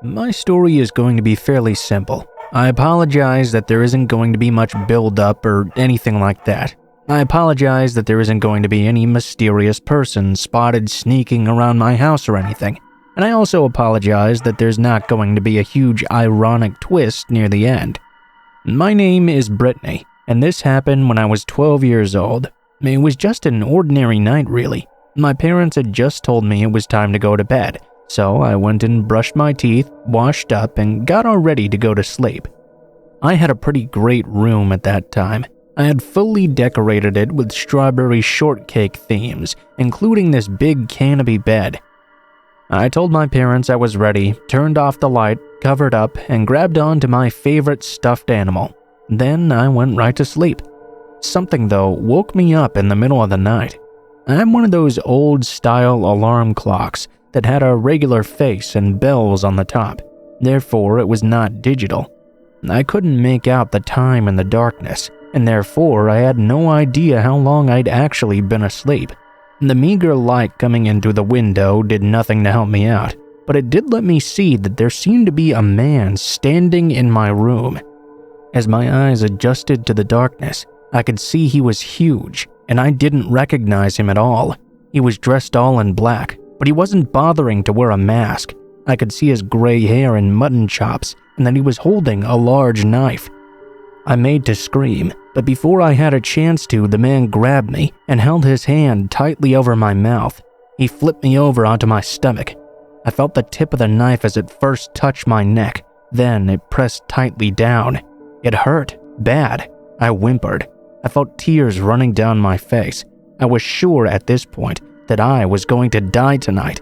My story is going to be fairly simple. I apologize that there isn't going to be much build-up or anything like that. I apologize that there isn't going to be any mysterious person spotted sneaking around my house or anything. And I also apologize that there's not going to be a huge ironic twist near the end. My name is Brittany, and this happened when I was 12 years old. It was just an ordinary night, really. My parents had just told me it was time to go to bed, so I went and brushed my teeth, washed up, and got all ready to go to sleep. I had a pretty great room at that time. I had fully decorated it with strawberry shortcake themes, including this big canopy bed. I told my parents I was ready, turned off the light, covered up, and grabbed onto my favorite stuffed animal. Then I went right to sleep. Something, though, woke me up in the middle of the night. I had one of those old-style alarm clocks that had a regular face and bells on the top. Therefore, it was not digital. I couldn't make out the time in the darkness, and therefore I had no idea how long I'd actually been asleep. The meager light coming in through the window did nothing to help me out, but it did let me see that there seemed to be a man standing in my room. As my eyes adjusted to the darkness, I could see he was huge, and I didn't recognize him at all. He was dressed all in black, but he wasn't bothering to wear a mask. I could see his gray hair and mutton chops, and that he was holding a large knife. I made to scream, but before I had a chance to, the man grabbed me and held his hand tightly over my mouth. He flipped me over onto my stomach. I felt the tip of the knife as it first touched my neck, then it pressed tightly down. It hurt, bad. I whimpered. I felt tears running down my face. I was sure at this point that I was going to die tonight.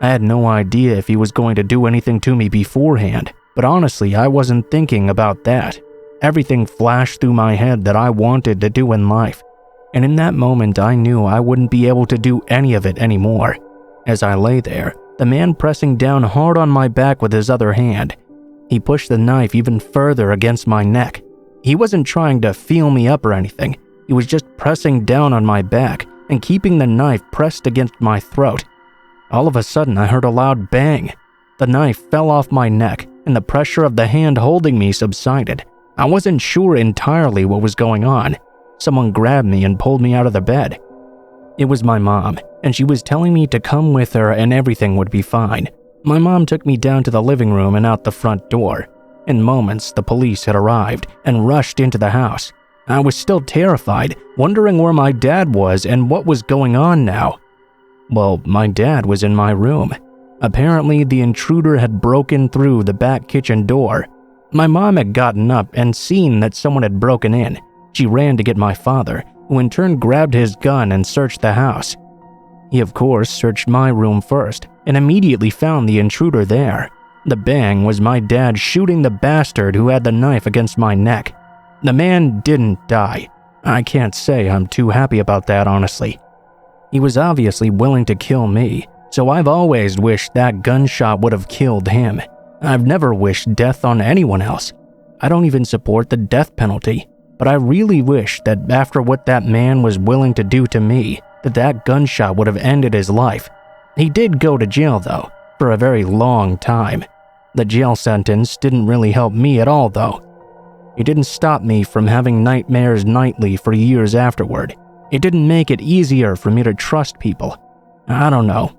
I had no idea if he was going to do anything to me beforehand, but honestly, I wasn't thinking about that. Everything flashed through my head that I wanted to do in life, and in that moment I knew I wouldn't be able to do any of it anymore. As I lay there, the man pressing down hard on my back with his other hand, he pushed the knife even further against my neck. He wasn't trying to feel me up or anything. He was just pressing down on my back and keeping the knife pressed against my throat. All of a sudden, I heard a loud bang. The knife fell off my neck, and the pressure of the hand holding me subsided. I wasn't sure entirely what was going on. Someone grabbed me and pulled me out of the bed. It was my mom, and she was telling me to come with her and everything would be fine. My mom took me down to the living room and out the front door. In moments, the police had arrived and rushed into the house. I was still terrified, wondering where my dad was and what was going on now. Well, my dad was in my room. Apparently, the intruder had broken through the back kitchen door. My mom had gotten up and seen that someone had broken in. She ran to get my father, who in turn grabbed his gun and searched the house. He, of course, searched my room first and immediately found the intruder there. The bang was my dad shooting the bastard who had the knife against my neck. The man didn't die. I can't say I'm too happy about that, honestly. He was obviously willing to kill me, so I've always wished that gunshot would have killed him. I've never wished death on anyone else. I don't even support the death penalty, but I really wish that after what that man was willing to do to me, that gunshot would have ended his life. He did go to jail, though, for a very long time. The jail sentence didn't really help me at all, though. It didn't stop me from having nightmares nightly for years afterward. It didn't make it easier for me to trust people. I don't know.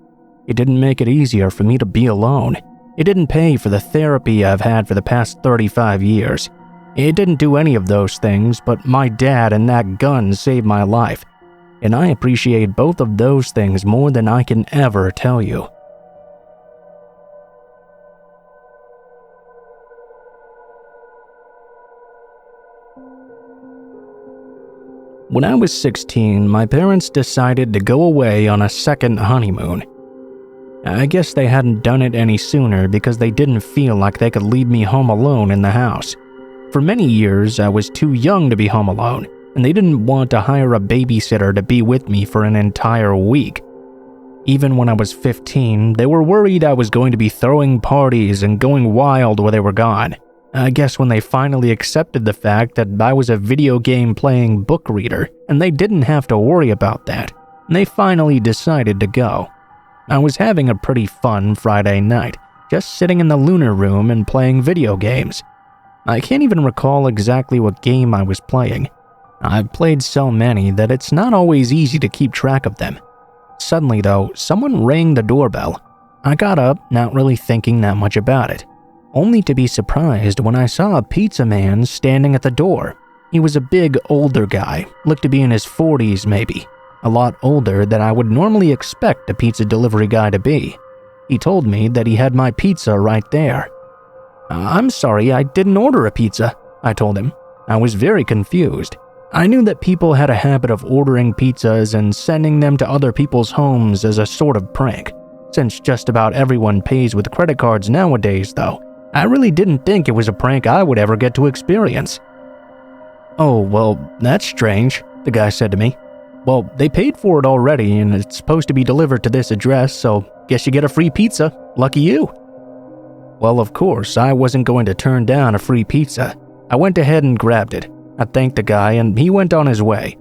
It didn't make it easier for me to be alone. It didn't pay for the therapy I've had for the past 35 years. It didn't do any of those things, but my dad and that gun saved my life. And I appreciate both of those things more than I can ever tell you. When I was 16, my parents decided to go away on a second honeymoon. I guess they hadn't done it any sooner because they didn't feel like they could leave me home alone in the house. For many years, I was too young to be home alone, and they didn't want to hire a babysitter to be with me for an entire week. Even when I was 15, they were worried I was going to be throwing parties and going wild while they were gone. I guess when they finally accepted the fact that I was a video game playing book reader, and they didn't have to worry about that, they finally decided to go. I was having a pretty fun Friday night, just sitting in the lunar room and playing video games. I can't even recall exactly what game I was playing. I've played so many that it's not always easy to keep track of them. Suddenly though, someone rang the doorbell. I got up, not really thinking that much about it, only to be surprised when I saw a pizza man standing at the door. He was a big, older guy, looked to be in his 40s maybe, a lot older than I would normally expect a pizza delivery guy to be. He told me that he had my pizza right there. "I'm sorry, I didn't order a pizza," I told him. I was very confused. I knew that people had a habit of ordering pizzas and sending them to other people's homes as a sort of prank. Since just about everyone pays with credit cards nowadays, though, I really didn't think it was a prank I would ever get to experience. "Oh, well, that's strange," the guy said to me. "Well, they paid for it already and it's supposed to be delivered to this address, so guess you get a free pizza. Lucky you." Well, of course, I wasn't going to turn down a free pizza. I went ahead and grabbed it. I thanked the guy and he went on his way.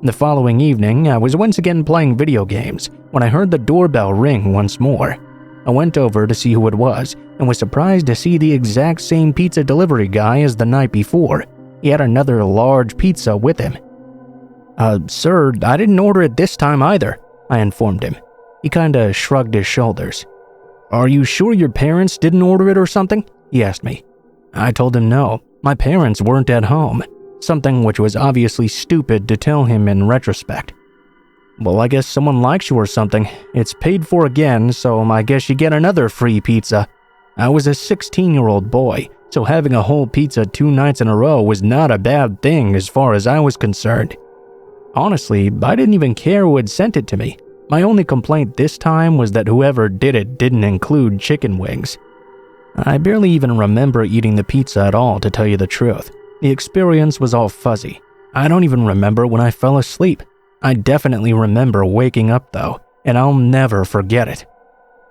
The following evening, I was once again playing video games when I heard the doorbell ring once more. I went over to see who it was and was surprised to see the exact same pizza delivery guy as the night before. He had another large pizza with him. Sir, I didn't order it this time either," I informed him. He kinda shrugged his shoulders. "Are you sure your parents didn't order it or something?" he asked me. I told him no, my parents weren't at home, something which was obviously stupid to tell him in retrospect. "Well, I guess someone likes you or something. It's paid for again, so I guess you get another free pizza." I was a 16-year-old boy, so having a whole pizza 2 nights in a row was not a bad thing as far as I was concerned. Honestly, I didn't even care who had sent it to me. My only complaint this time was that whoever did it didn't include chicken wings. I barely even remember eating the pizza at all, to tell you the truth. The experience was all fuzzy. I don't even remember when I fell asleep. I definitely remember waking up though, and I'll never forget it.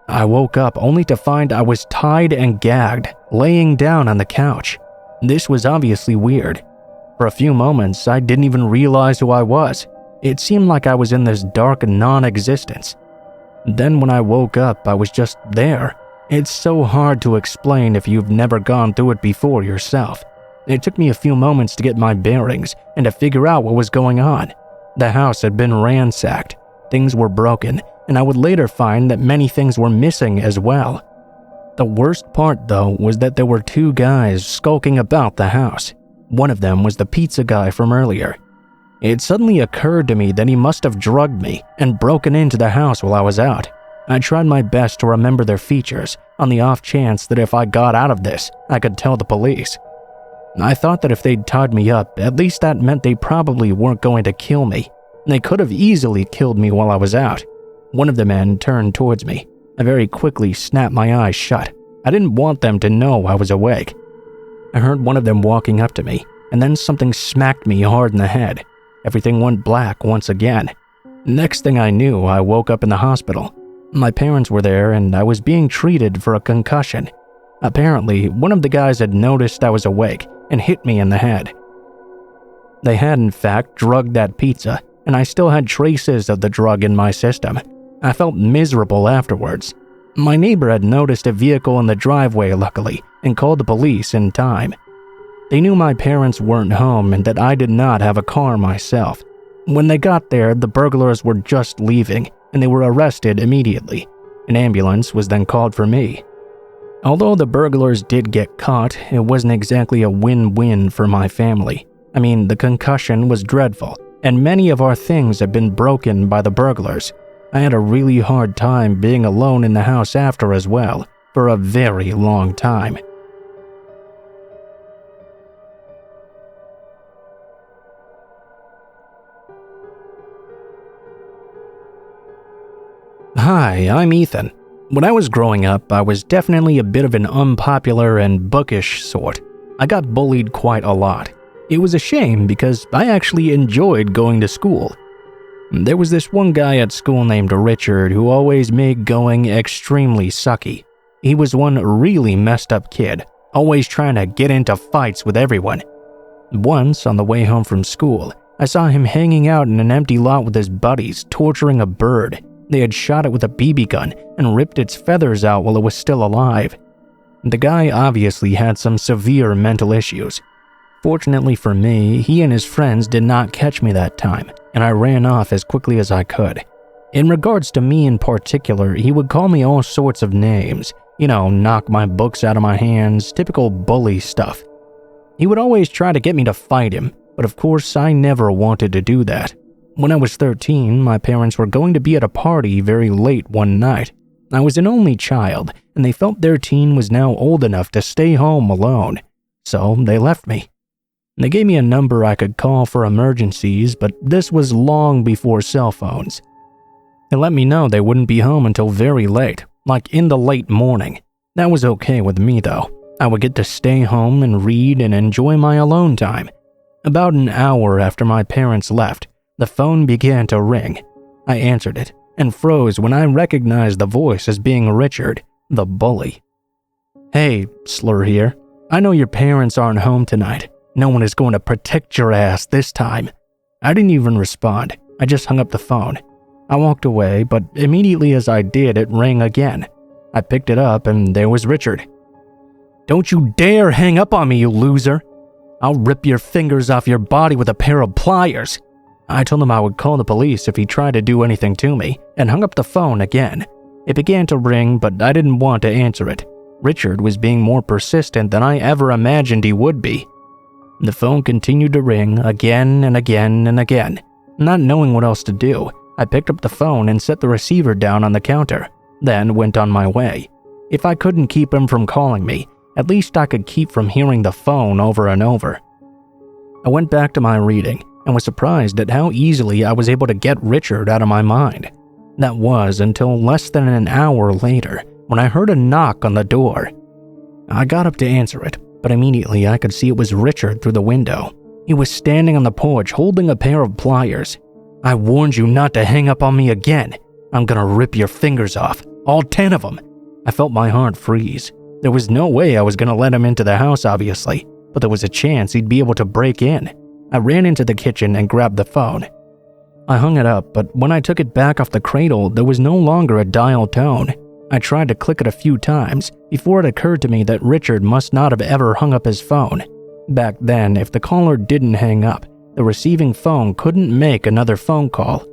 I woke up only to find I was tied and gagged, laying down on the couch. This was obviously weird. For a few moments, I didn't even realize who I was. It seemed like I was in this dark non-existence. Then when I woke up, I was just there. It's so hard to explain if you've never gone through it before yourself. It took me a few moments to get my bearings and to figure out what was going on. The house had been ransacked, things were broken, and I would later find that many things were missing as well. The worst part though was that there were 2 guys skulking about the house. One of them was the pizza guy from earlier. It suddenly occurred to me that he must have drugged me and broken into the house while I was out. I tried my best to remember their features on the off chance that if I got out of this, I could tell the police. I thought that if they'd tied me up, at least that meant they probably weren't going to kill me. They could have easily killed me while I was out. One of the men turned towards me. I very quickly snapped my eyes shut. I didn't want them to know I was awake. I heard one of them walking up to me, and then something smacked me hard in the head. Everything went black once again. Next thing I knew, I woke up in the hospital. My parents were there, and I was being treated for a concussion. Apparently, one of the guys had noticed I was awake and hit me in the head. They had in fact drugged that pizza, and I still had traces of the drug in my system. I felt miserable afterwards. My neighbor had noticed a vehicle in the driveway, luckily, and called the police in time. They knew my parents weren't home and that I did not have a car myself. When they got there, the burglars were just leaving, and they were arrested immediately. An ambulance was then called for me. Although the burglars did get caught, it wasn't exactly a win-win for my family. I mean, the concussion was dreadful, and many of our things had been broken by the burglars. I had a really hard time being alone in the house after as well, for a very long time. Hi, I'm Ethan. When I was growing up, I was definitely a bit of an unpopular and bookish sort. I got bullied quite a lot. It was a shame because I actually enjoyed going to school. There was this one guy at school named Richard who always made going extremely sucky. He was one really messed up kid, always trying to get into fights with everyone. Once, on the way home from school, I saw him hanging out in an empty lot with his buddies, torturing a bird. They had shot it with a BB gun and ripped its feathers out while it was still alive. The guy obviously had some severe mental issues. Fortunately for me, he and his friends did not catch me that time, and I ran off as quickly as I could. In regards to me in particular, he would call me all sorts of names. Knock my books out of my hands, typical bully stuff. He would always try to get me to fight him, but of course I never wanted to do that. When I was 13, my parents were going to be at a party very late one night. I was an only child, and they felt their teen was now old enough to stay home alone, so they left me. They gave me a number I could call for emergencies, but this was long before cell phones. They let me know they wouldn't be home until very late, like in the late morning. That was okay with me though. I would get to stay home and read and enjoy my alone time. About an hour after my parents left, the phone began to ring. I answered it and froze when I recognized the voice as being Richard, the bully. "Hey, Slur here. I know your parents aren't home tonight. No one is going to protect your ass this time." I didn't even respond. I just hung up the phone. I walked away, but immediately as I did, it rang again. I picked it up and there was Richard. "Don't you dare hang up on me, you loser. I'll rip your fingers off your body with a pair of pliers." I told him I would call the police if he tried to do anything to me, and hung up the phone again. It began to ring, but I didn't want to answer it. Richard was being more persistent than I ever imagined he would be. The phone continued to ring again and again and again. Not knowing what else to do, I picked up the phone and set the receiver down on the counter, then went on my way. If I couldn't keep him from calling me, at least I could keep from hearing the phone over and over. I went back to my reading and was surprised at how easily I was able to get Richard out of my mind. That was until less than an hour later when I heard a knock on the door. I got up to answer it, but immediately I could see it was Richard through the window. He was standing on the porch holding a pair of pliers. "I warned you not to hang up on me again. I'm gonna rip your fingers off, all 10 of them." I felt my heart freeze. There was no way I was gonna let him into the house, obviously, but there was a chance he'd be able to break in. I ran into the kitchen and grabbed the phone. I hung it up, but when I took it back off the cradle, there was no longer a dial tone. I tried to click it a few times before it occurred to me that Richard must not have ever hung up his phone. Back then, if the caller didn't hang up, the receiving phone couldn't make another phone call.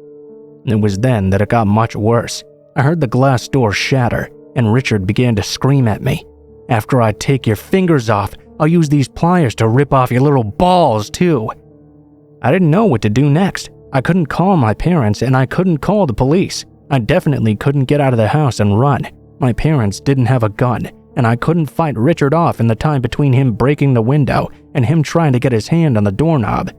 It was then that it got much worse. I heard the glass door shatter, and Richard began to scream at me. "After I take your fingers off, I'll use these pliers to rip off your little balls too." I didn't know what to do next. I couldn't call my parents and I couldn't call the police. I definitely couldn't get out of the house and run. My parents didn't have a gun, and I couldn't fight Richard off in the time between him breaking the window and him trying to get his hand on the doorknob.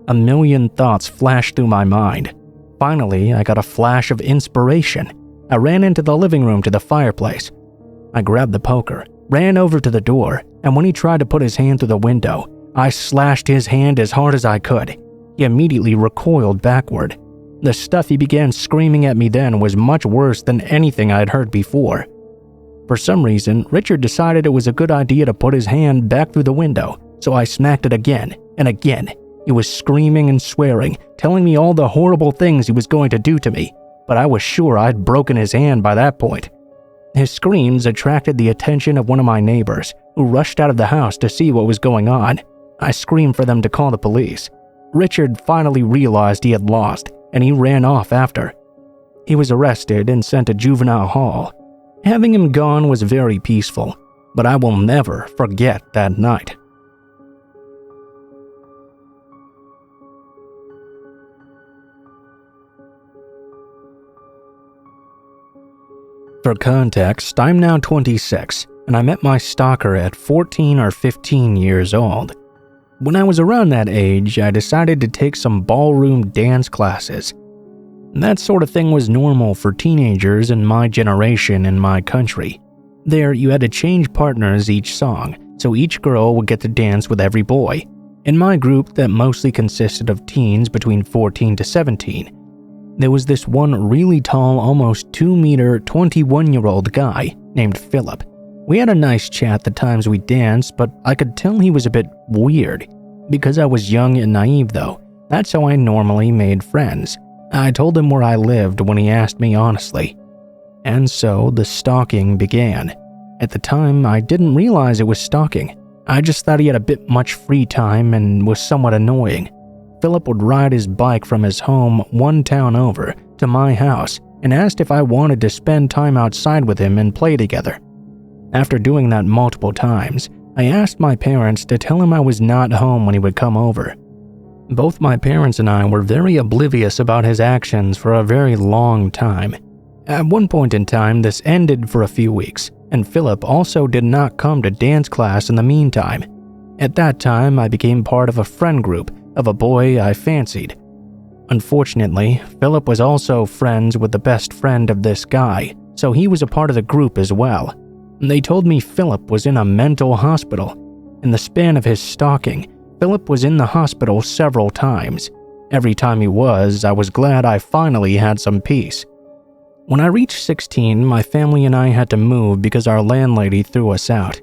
A million thoughts flashed through my mind. Finally, I got a flash of inspiration. I ran into the living room to the fireplace. I grabbed the poker, ran over to the door, and when he tried to put his hand through the window, I slashed his hand as hard as I could. He immediately recoiled backward. The stuff he began screaming at me then was much worse than anything I had heard before. For some reason, Richard decided it was a good idea to put his hand back through the window, so I smacked it again and again. He was screaming and swearing, telling me all the horrible things he was going to do to me, but I was sure I'd broken his hand by that point. His screams attracted the attention of one of my neighbors, who rushed out of the house to see what was going on. I screamed for them to call the police. Richard finally realized he had lost, and he ran off after. He was arrested and sent to juvenile hall. Having him gone was very peaceful, but I will never forget that night. For context, I'm now 26, and I met my stalker at 14 or 15 years old. When I was around that age, I decided to take some ballroom dance classes. That sort of thing was normal for teenagers in my generation in my country. There, you had to change partners each song, so each girl would get to dance with every boy. In my group that mostly consisted of teens between 14 to 17, there was this one really tall, almost 2-meter, 21-year-old guy named Philip. We had a nice chat the times we danced, but I could tell he was a bit weird. Because I was young and naive though, that's how I normally made friends. I told him where I lived when he asked me honestly. And so the stalking began. At the time, I didn't realize it was stalking. I just thought he had a bit much free time and was somewhat annoying. Philip would ride his bike from his home one town over to my house and asked if I wanted to spend time outside with him and play together. After doing that multiple times, I asked my parents to tell him I was not home when he would come over. Both my parents and I were very oblivious about his actions for a very long time. At one point in time, this ended for a few weeks, and Philip also did not come to dance class in the meantime. At that time, I became part of a friend group of a boy I fancied. Unfortunately, Philip was also friends with the best friend of this guy, so he was a part of the group as well. They told me Philip was in a mental hospital. In the span of his stalking, Philip was in the hospital several times. Every time he was, I was glad I finally had some peace. When I reached 16, my family and I had to move because our landlady threw us out.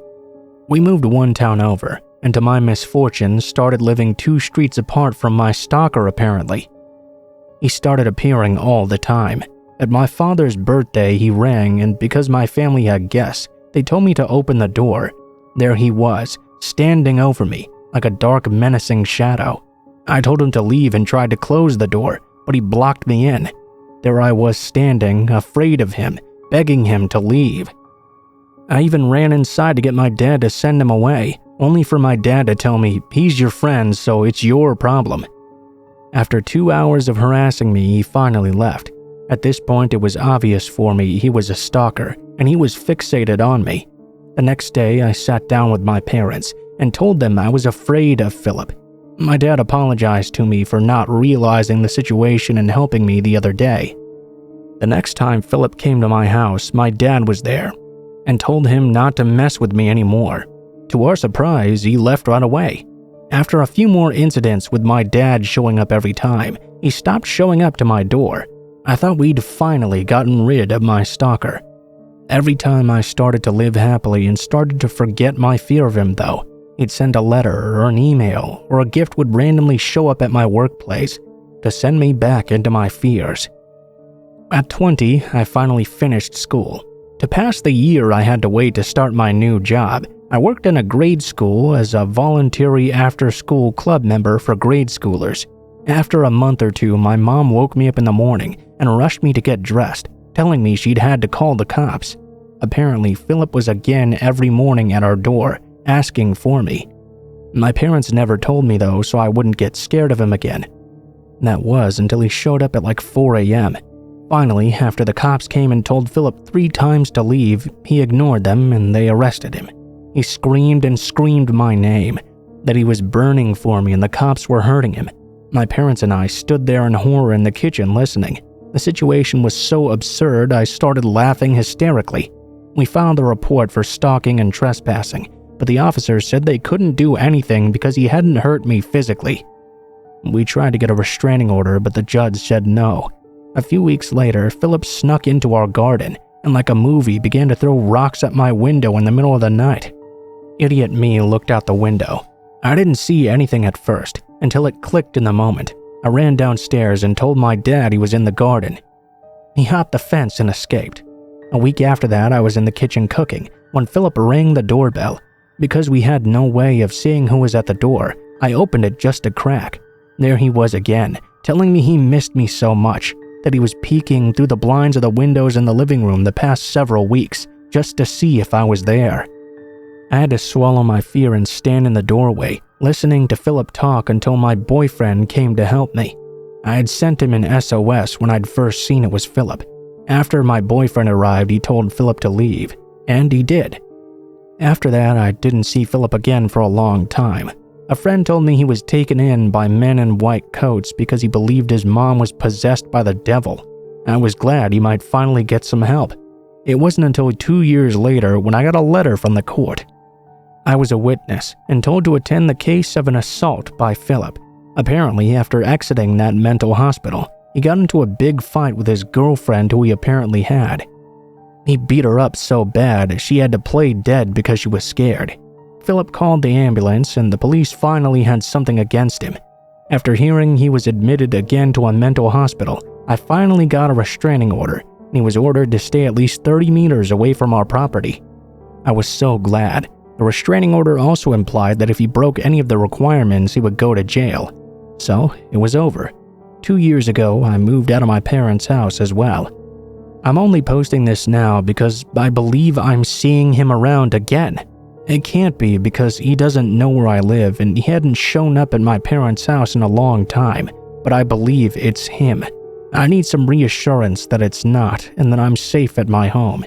We moved one town over, and to my misfortune, started living 2 streets apart from my stalker apparently. He started appearing all the time. At my father's birthday, he rang, and because my family had guests, they told me to open the door. There he was, standing over me, like a dark, menacing shadow. I told him to leave and tried to close the door, but he blocked me in. There I was standing, afraid of him, begging him to leave. I even ran inside to get my dad to send him away, only for my dad to tell me, "He's your friend, so it's your problem." After 2 hours of harassing me, he finally left. At this point, it was obvious for me he was a stalker, and he was fixated on me. The next day, I sat down with my parents and told them I was afraid of Philip. My dad apologized to me for not realizing the situation and helping me the other day. The next time Philip came to my house, my dad was there and told him not to mess with me anymore. To our surprise, he left right away. After a few more incidents with my dad showing up every time, he stopped showing up to my door. I thought we'd finally gotten rid of my stalker. Every time I started to live happily and started to forget my fear of him though, he'd send a letter or an email or a gift would randomly show up at my workplace to send me back into my fears. At 20, I finally finished school. To pass the year I had to wait to start my new job, I worked in a grade school as a voluntary after-school club member for grade schoolers. After a month or two, my mom woke me up in the morning and rushed me to get dressed, telling me she'd had to call the cops. Apparently, Philip was again every morning at our door, asking for me. My parents never told me though, so I wouldn't get scared of him again. That was until he showed up at like 4 a.m. Finally, after the cops came and told Philip 3 times to leave, he ignored them and they arrested him. He screamed and screamed my name, that he was burning for me and the cops were hurting him. My parents and I stood there in horror in the kitchen listening. The situation was so absurd I started laughing hysterically. We filed a report for stalking and trespassing, but the officers said they couldn't do anything because he hadn't hurt me physically. We tried to get a restraining order, but the judge said no. A few weeks later, Philip snuck into our garden and like a movie began to throw rocks at my window in the middle of the night. Idiot me looked out the window. I didn't see anything at first, until it clicked in the moment. I ran downstairs and told my dad he was in the garden. He hopped the fence and escaped. A week after that, I was in the kitchen cooking when Philip rang the doorbell. Because we had no way of seeing who was at the door, I opened it just a crack. There he was again, telling me he missed me so much, that he was peeking through the blinds of the windows in the living room the past several weeks, just to see if I was there. I had to swallow my fear and stand in the doorway, listening to Philip talk until my boyfriend came to help me. I had sent him an SOS when I'd first seen it was Philip. After my boyfriend arrived, he told Philip to leave, and he did. After that, I didn't see Philip again for a long time. A friend told me he was taken in by men in white coats because he believed his mom was possessed by the devil. I was glad he might finally get some help. It wasn't until 2 years later when I got a letter from the court. I was a witness and told to attend the case of an assault by Philip. Apparently, after exiting that mental hospital, he got into a big fight with his girlfriend who he apparently had. He beat her up so bad she had to play dead because she was scared. Philip called the ambulance and the police finally had something against him. After hearing he was admitted again to a mental hospital, I finally got a restraining order, and he was ordered to stay at least 30 meters away from our property. I was so glad. The restraining order also implied that if he broke any of the requirements, he would go to jail. So, it was over. 2 years ago, I moved out of my parents' house as well. I'm only posting this now because I believe I'm seeing him around again. It can't be because he doesn't know where I live and he hadn't shown up at my parents' house in a long time, but I believe it's him. I need some reassurance that it's not and that I'm safe at my home.